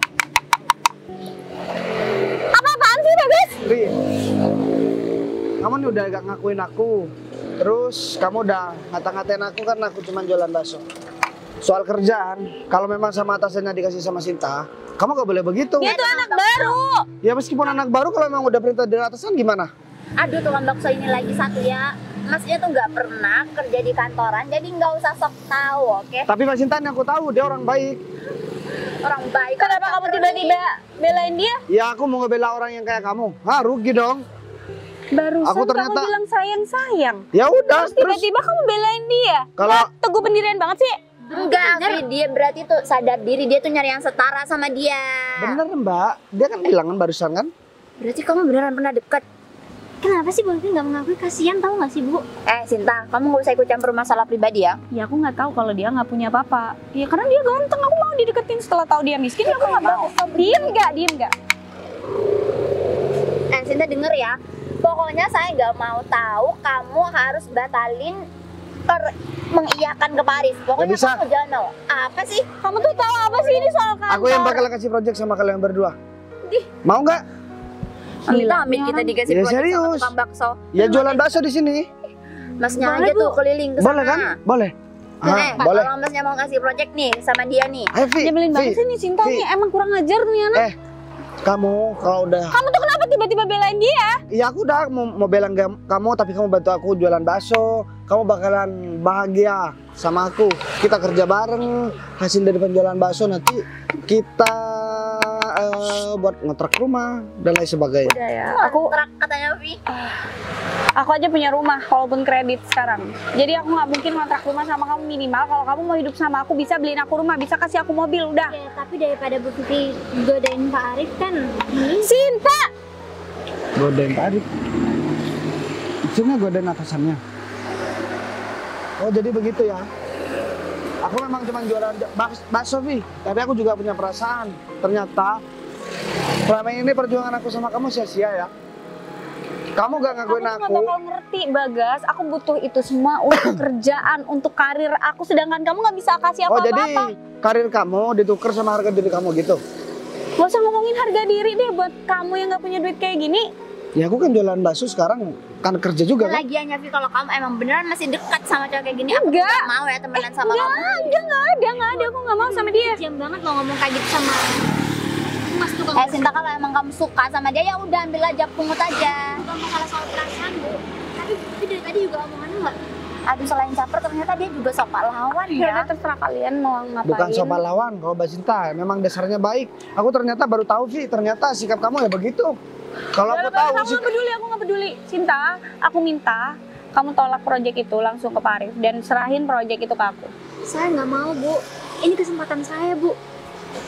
apa-apaan sih Bagas? Ri, kamu nih udah gak ngakuin aku. Terus kamu udah ngata-ngatain aku kan aku cuma jualan bakso. Soal kerjaan, kalau memang sama atasannya dikasih sama Sinta, kamu gak boleh begitu. Dia tuh anak baru. Ya meskipun anak baru, kalau memang udah perintah dari atasan gimana? Aduh, tukang bakso ini lagi satu ya. Masnya tuh nggak pernah kerja di kantoran, jadi nggak usah sok tahu, oke? Tapi Mbak Sinta yang aku tahu, dia orang baik. Orang baik. Kenapa kamu tiba-tiba belain dia? Ya aku mau ngebela orang yang kayak kamu. Hah, rugi dong. Barusan Aku ternyata- kamu bilang sayang-sayang. Ya udah, Terus tiba-tiba kamu belain dia. Kalau- Nggak teguh pendirian banget sih. Enggak, Vi, dia berarti tuh sadar diri, dia tuh nyari yang setara sama dia. bener Mbak, dia kan bilang kan barusan kan? Berarti kamu beneran pernah deket. Kenapa sih Bu Vivi nggak mengakui? Kasihan tahu nggak sih Bu? Sinta, kamu nggak usah ikut campur masalah pribadi ya. Ya aku nggak tahu kalau dia nggak punya apa-apa. Ya karena dia ganteng, aku mau dideketin setelah tahu dia miskin. Aku nggak mau. Diem nggak? Sinta denger ya. Pokoknya saya nggak mau tahu, kamu harus batalin mengiyakan ke Paris. Pokoknya Nggak bisa. kamu jangan mau. Apa sih? Kamu tuh tahu apa sih ini soal kantor? Aku yang bakal kasih project sama kalian berdua. Mau nggak? Amit kita dikasih Ya, project sama serius. tukang bakso. Ya jualan bakso di sini. Masnya aja tuh keliling ke sana. Boleh kan? Boleh. Boleh. Kalau masnya mau ngasih project nih sama dia nih. Ayo, Vi. Nyebelin banget sih nih Cinta Vi. nih. Emang kurang ajar nih anak. Kamu kalau udah, Kamu tuh kenapa tiba-tiba belain dia? ya aku udah mau bilang kamu, tapi kamu bantu aku jualan bakso. Kamu bakalan bahagia sama aku. Kita kerja bareng. Hasil dari penjualan bakso nanti kita buat ngontrak rumah dan lain sebagainya. Udah ya. Kontrak katanya Vi. Aku aja punya rumah walaupun kredit sekarang. Jadi aku nggak mungkin ngontrak rumah sama kamu minimal. Kalau kamu mau hidup sama aku bisa beliin aku rumah, bisa kasih aku mobil udah. Ya, tapi daripada Bu Vivi godain Pak Arif kan ini Cinta. Godain Pak Arif. Maksudnya godain atasannya. Oh jadi begitu ya. Aku memang cuma jualan bakso, Vi. Tapi aku juga punya perasaan. Ternyata selama ini perjuangan aku sama kamu sia-sia ya. Kamu gak ngakuin Kamu tuh aku. nggak bakal ngerti Bagas. Aku butuh itu semua untuk kerjaan, untuk karir aku. Sedangkan kamu nggak bisa kasih Oh apa-apa. jadi karir kamu ditukar sama harga diri kamu gitu? Gak usah ngomongin harga diri deh buat kamu yang nggak punya duit kayak gini. Ya aku kan jualan bakso sekarang, kan kerja juga kan. Lagian ya Vi, kalau kamu emang beneran masih dekat sama cowok kayak gini, aku Enggak. nggak mau ya temenan sama kamu. Enggak ada, aku nggak mau sama dia. Diam banget lo ngomong kayak gitu sama Mas tukang Sinta, kalau emang kamu suka sama dia ya udah ambil aja, pungut aja. bukan masalah soal perasaan Bu, tapi dari tadi juga omongannya nggak. Aduh, selain caper ternyata dia juga sok pahlawan Ya udah ya. terserah kalian mau ngapain. Bukan soal pahlawan, kalau Mbak Sinta memang dasarnya baik. Aku ternyata baru tahu Vi, ternyata sikap kamu ya begitu. Kalau aku tahu aku nggak peduli, aku nggak peduli. Cinta, aku minta kamu tolak proyek itu langsung ke Pak Arif dan serahin proyek itu ke aku. Saya nggak mau Bu, ini kesempatan saya Bu.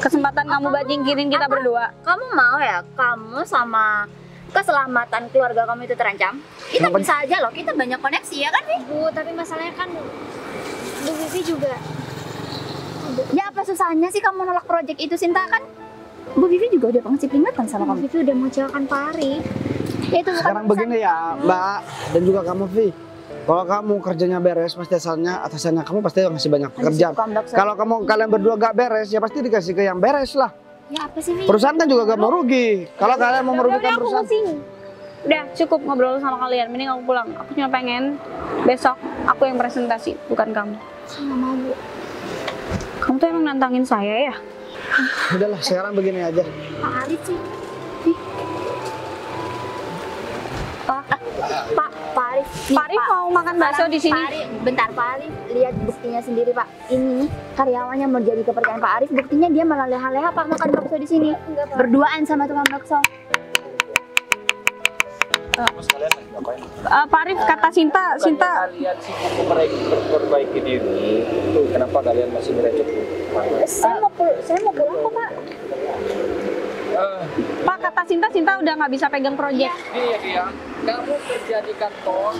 Kesempatan kamu buat nyingkirin kita berdua. Kamu mau ya kamu sama keselamatan keluarga kamu itu terancam? Kita Kenapa? bisa aja loh, kita banyak koneksi ya kan Vi? Bu, tapi masalahnya kan Bu Vivi juga. Ya apa susahnya sih kamu nolak proyek itu, Sinta? Kan Bu Vivi juga udah ngasih peringatan sama Bu kamu. Vivi udah mau celakain Pak Arif. Ya itu bukan sekarang urusan. begini ya Mbak dan juga kamu Vi. Kalau kamu kerjanya beres, pasti atasannya kamu pasti ngasih banyak pekerjaan. Kalau kalian berdua gak beres, ya pasti dikasih ke yang beres lah. Ya apa sih Vi? Perusahaan kan juga gak mau rugi. Kalau kalian mau merugikan Aku perusahaan, pusing. Udah cukup ngobrol sama kalian, mending aku pulang. Aku cuma pengen besok aku yang presentasi, bukan kamu. Saya nggak mau Bu. Kamu tuh emang nantangin saya ya? udahlah sekarang begini aja. Pak Arif sih. Pak Arif. Nih, Pak Arif mau makan bakso di sini. Pak Arif, bentar Pak Arif, lihat buktinya sendiri Pak. Ini karyawannya mau jadi kepercayaan Pak Arif, buktinya dia malah leha-leha Pak makan bakso di sini. Berduaan sama tukang bakso. Terus kalian lagi ngapain? Pak Arif kata Sinta, Sinta. Kalian sibuk memperbaiki diri. Tuh, kenapa kalian masih merecet? Saya mau pulang kok Pak. Pak kata Sinta, Sinta udah nggak bisa pegang proyek. Dia, kamu kerja di kantor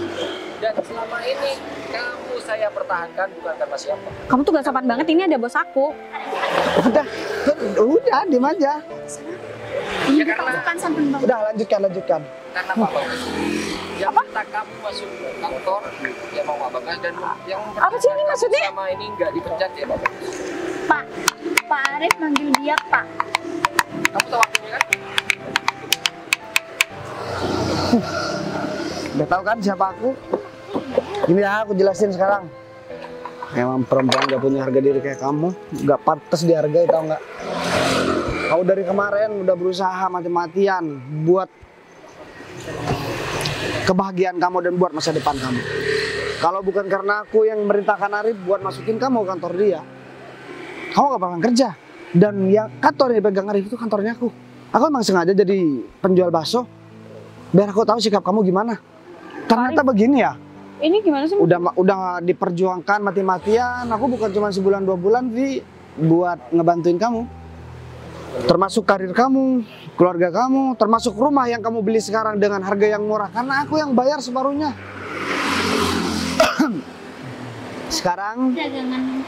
dan selama ini kamu saya pertahankan bukan karena siapa. Kamu tuh gak sopan banget, ini ada bos aku. Udah, diem aja. Ini pasukan sampai bang. Udah lanjutkan. Karena Pak Bagas. Yang minta kamu masuk ke kantor ya mau Pak Bagas dan yang Apa sih ini maksudnya? Sama ini nggak dipecat ya Pak Bagas. Pak Arif manggil dia Pak. Kamu tahu waktunya kan? Udah tahu kan siapa aku? Ini ya aku jelasin sekarang. Emang perempuan gak punya harga diri kayak kamu, gak pantas dihargai, tau nggak? Kau dari kemarin udah berusaha mati-matian buat kebahagiaan kamu dan buat masa depan kamu. Kalau bukan karena aku yang memerintahkan Arif buat masukin kamu ke kantor dia, kamu gak bakalan kerja. Dan yang kantor yang dipegang Arif itu kantornya aku. Aku emang sengaja jadi penjual bakso biar aku tahu sikap kamu gimana. Ternyata begini ya. Ini gimana sih? Udah diperjuangkan mati-matian. Aku bukan cuma sebulan 2 bulan Vi buat ngebantuin kamu. Termasuk karir kamu, keluarga kamu, termasuk rumah yang kamu beli sekarang dengan harga yang murah karena aku yang bayar separuhnya. Sekarang Dagangan.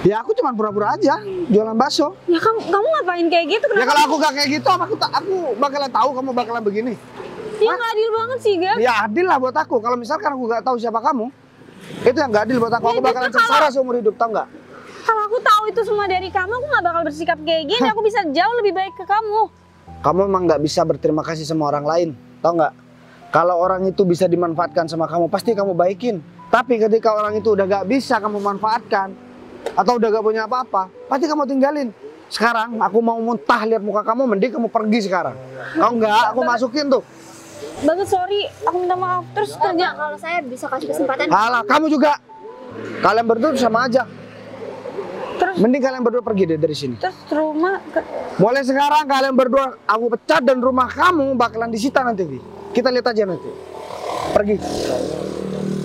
ya aku cuma pura-pura aja jualan bakso. Ya kamu ngapain kayak gitu? Ya Kenapa? kalau aku gak kayak gitu aku bakalan tahu kamu bakalan begini. Ya nggak adil banget sih, Gap. Ya adil lah buat aku. Kalau misalkan aku gak tahu siapa kamu, itu yang gak adil buat aku. Aku bakalan sengsara seumur hidup, tau nggak? Kalau aku tahu itu semua dari kamu, aku nggak bakal bersikap kayak gini. Aku bisa jauh lebih baik ke kamu. Kamu emang nggak bisa berterima kasih sama orang lain, tau nggak? Kalau orang itu bisa dimanfaatkan sama kamu, pasti kamu baikin. Tapi ketika orang itu udah gak bisa kamu manfaatkan, atau udah gak punya apa-apa, pasti kamu tinggalin. Sekarang aku mau muntah lihat muka kamu, mending kamu pergi sekarang. Kalau nggak, aku masukin tuh. Banget sorry, aku minta maaf. Terus kerja. Kalau saya bisa kasih kesempatan. Alah, kamu juga. Kalian berdua sama aja. Terus Mending kalian berdua pergi deh dari sini. terus rumah Mulai sekarang kalian berdua aku pecat dan rumah kamu bakalan disita nanti, Vi. Kita lihat aja nanti. Pergi.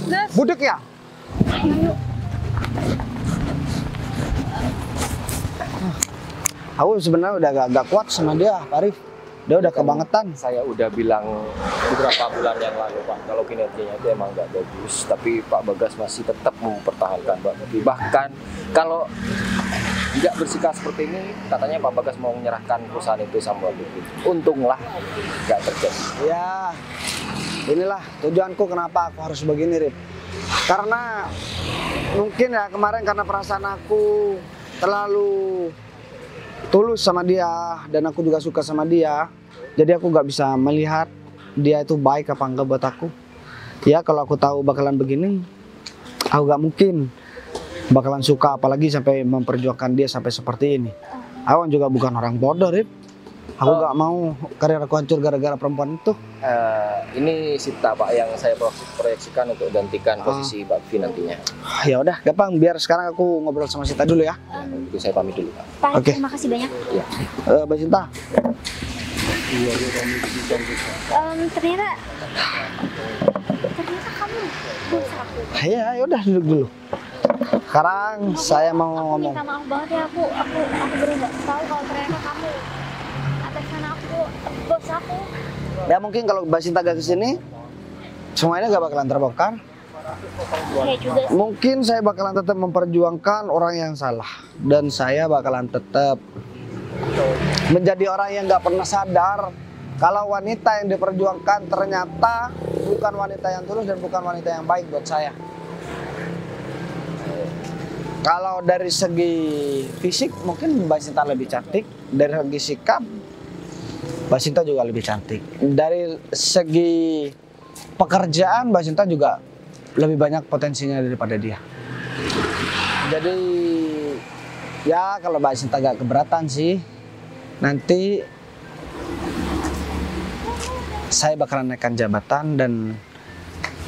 Gas. Budek ya? Aku sebenarnya udah gak kuat sama dia, Pak Arif. Dia udah kebangetan. Saya udah bilang beberapa bulan yang lalu Pak, kalau kinerjanya itu emang nggak bagus, tapi Pak Bagas masih tetap mempertahankan Mbak Vivi. Bahkan kalau tidak bersikap seperti ini, katanya Pak Bagas mau menyerahkan perusahaan itu sama Mbak Vivi. Untunglah nggak terjadi. Ya, inilah tujuanku kenapa aku harus begini, Rip. Karena mungkin ya kemarin karena perasaan aku terlalu tulus sama dia dan aku juga suka sama dia, jadi aku gak bisa melihat dia itu baik apa enggak buat aku. Ya kalau aku tahu bakalan begini, aku gak mungkin bakalan suka, apalagi sampai memperjuangkan dia sampai seperti ini. Aku juga bukan orang bodoh, Rip. Aku gak mau karir aku hancur gara-gara perempuan itu. Ini Sita Pak yang saya proyeksikan untuk gantikan posisi Mbak Vivi nantinya. Ya udah, gampang. Biar sekarang aku ngobrol sama Sita dulu ya. Itu saya pamit dulu Pak. Pak, Oke. terima kasih banyak. Iya. Mbak Cinta. Ternyata kamu bos aku. Ya udah duduk dulu. Sekarang saya mau Aku ngomong. minta maaf banget ya, aku bener nggak tahu kalau ternyata kamu atasan aku, bos aku. Ya mungkin kalau Mbak Cinta gak kesini, semuanya gak bakalan terbongkar. Ya juga sih. Mungkin saya bakalan tetap memperjuangkan orang yang salah. Dan saya bakalan tetap menjadi orang yang gak pernah sadar kalau wanita yang diperjuangkan ternyata bukan wanita yang tulus dan bukan wanita yang baik buat saya. Kalau dari segi fisik mungkin Mbak Cinta lebih cantik. Dari segi sikap Mbak Cinta juga lebih cantik. Dari segi pekerjaan Mbak Cinta juga lebih banyak potensinya daripada dia. Jadi ya kalau Mbak Cinta gak keberatan sih, nanti saya bakalan naikkan jabatan dan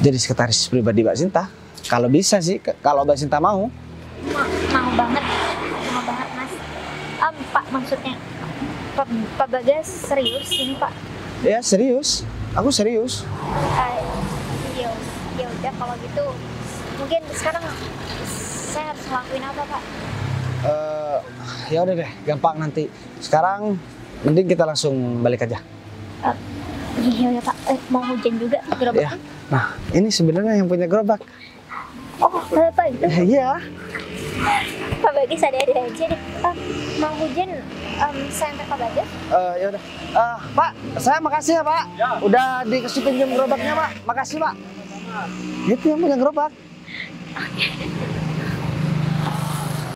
jadi sekretaris pribadi Mbak Cinta. Kalau bisa sih, kalau Mbak Cinta mau. Mau banget Mas. Pak, maksudnya Pak Bagas serius ini Pak? Ya serius, aku serius. Ya udah kalau gitu, mungkin sekarang saya harus ngelakuin apa Pak? Ya udah deh, gampang nanti. Sekarang mending kita langsung balik aja. Iya ya Pak, mau hujan juga gerobaknya? Ya. Nah, ini sebenarnya yang punya gerobak. Oh, Pak itu. Iya. Pak Bagas ada-ada aja deh. Mau hujan, saya antar Pak Bagas. Ya udah. Pak, saya makasih ya Pak. Ya. Udah dikasih pinjam gerobaknya Pak. Makasih Pak. Itu yang punya gerobak.